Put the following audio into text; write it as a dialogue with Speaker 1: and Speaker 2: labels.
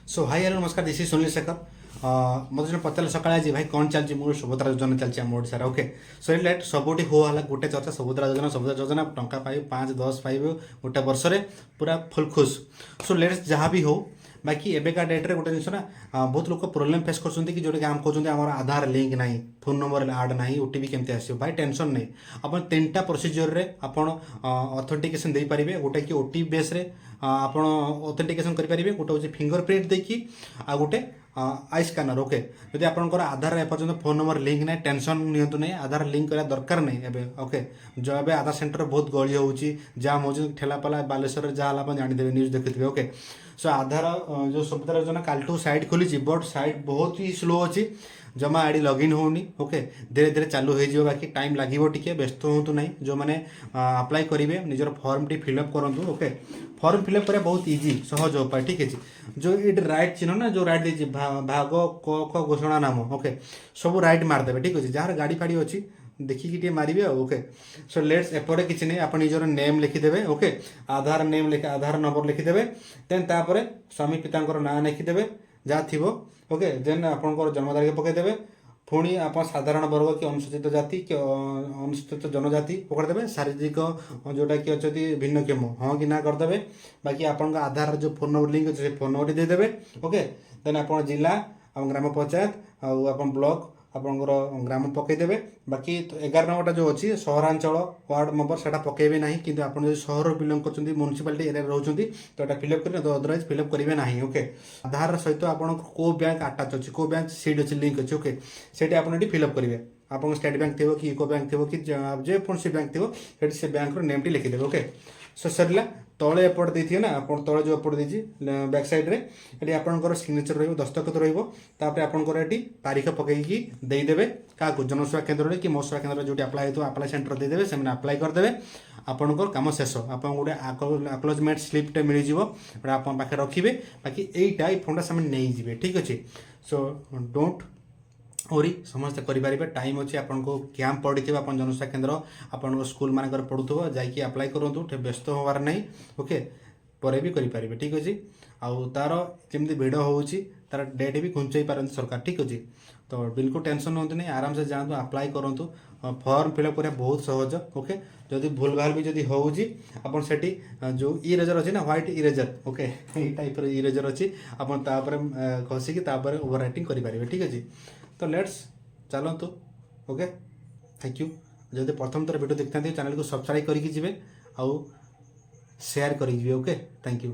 Speaker 1: सो hi hello नमस्कार this is Sunil Shekhar मत जो पचारे सकाଳେ आज भाई कौन चलती मोर सुभद्रा योजना चलती आम ओडिशार ओके सो लेट सबुठी हो है गोटे चर्चा सुभद्रा योजना टंका पाइब 5-10 पाइब गोटे वर्ष पूरा फुल खुश सो लेट्स जहाँ भी हो बाकी एବେକା डेट्रे गोटे जिन ना बहुत लोग प्रोब्लेम फेस कर जोटे आम कहते आम आधार लिंक ना फोन नंबर आड ना ओटीपी केमती आसो भाई टेंशन नहीं आप 3टा प्रोसीजर रे आपण अथेंटिकेशन दे पारे गोटे कि ओटीपी बेस रे आपण अथेंटिकेशन करेंगे गोटे हूँ फिंगरप्रिंट देकी आ गोटे आई स्कानर ओके जदि आपंकर आधार एपर्तंत फोन नंबर लिंक ना टेंशन नियंतु नहीं आधार लिंक करा दरकार नहीं एबे ओके जो एबे आधार सेंटर बहुत गली होची जाम हो ठेलापाला बालेश्वर जहाँ आप जानीदेवे न्यूज देखिए ओके सो आधार जो सुभद्रा योजना कालठू साइट खोली बट साइट बहुत ही स्लो अच्छी जमा आईडी लॉगिन होनी ओके धीरे धीरे चालू हो बाकी टाइम लगे टी व्यस्त हूँ ना जो मैंने अप्लाई करेंगे निजर फॉर्म टी फिलअप करूँ ओके फॉर्म फिलअप करा बहुत इजी सहज उपाय ठीक है जो ये राइट चिन्ह ना जो राइट देती भाग क घोषणा नाम ओके सब राइट मारदेवे ठीक अच्छे जार गाड़ी फाड़ी अच्छी देखिकी टे मारे ओके सो लेट्स एपटे किसी नहीं आप निजर नेम लिखिदेवे ओके आधार नेम आधार नंबर लिखिदेवे देन तापर स्वामी पिता ना लिखिदेवे जहाँ थी ओके देन आपंकर जन्म तारीख पकईदेवे पुणी आप साधारण वर्ग कि अनुसूचित जाति कि अनुसूचित जनजाति पकड़देवे शारीरिक जोटा कि अच्छा भिन्नक्षम हाँ कि ना करदे बाकी आपन आधार जो फोन नंबर लिंक अच्छे फोन नंबर देदेवे ओके देन आप जिला ग्राम पंचायत आप ब्लॉक आपंकर ग्राम पकईदेवे बाकी 11 नंबरटा जो अच्छी सहरांचल वार्ड नंबर से पकेबे ना कि आप सहर बिलंग कर म्यूनिसिपालिटी एरिया रोचे तो यहाँ फिलअप करें अदरवाइज फिलअप करेंगे ना ओके आधार सहित आप बैंक आटाच अच्छी को बैंक सीट अच्छी लिंक अच्छी ओके से आप फिलअप करेंगे आप स्टेट बैंक थी कि यूको बैंक थी कि जेकोसी बैंक थी से बैंक नेम लिखिदेवे ओके सो सरला तले एपट देती ना आप तले जो एपट देती बैक साइड रे ये आपंकर सिग्नेचर रही दस्तखत रही आपंकर ये तारीख पकईकी देदेवे क्या जनसेवा केन्द्र कि मो सेवा केन्द्र जो अप्लाई हो अप्लाई सेंटर देदेवे से अप्लाई करदे आपंकर कम शेष आप गोटे आक्नोलेजमेंट स्लिप्टे मिल आप पाखे रखिए बाकी यहीटा फोनटा से नहीं ठीक अच्छे सो डोंट ओरी समस्ते करेंगे टाइम अच्छे आपन को कैंप पड़ी थी आप जनसेवा केन्द्र आपन स्कूल मानक पढ़ुव जाकि अप्लाई करूँ व्यस्त होवार नहीं ओके पर भी करेंगे ठीक अच्छे आउ तार जमी भिड़ हो तार डेट भी घुंचाई पारती सरकार ठीक अच्छे तो बिल्कुल टेंशन हूँ नहीं आराम से जातु अप्लाई करूँ फॉर्म फिलअप करा बहुत सहज ओके जदि भूल भाल भी जदि होती से जो इरेजर अच्छे ना व्हाइट इरेजर ओके ये टाइप इरेजर अच्छी आप घसिकी ओवर राइटिंग करेंगे ठीक अच्छे तो लेट्स चलतु ओके थैंक यू जब प्रथम थर वीडियो देखते चैनल को सब्सक्राइब करके जी आउ शेयर कर ओके थैंक यू।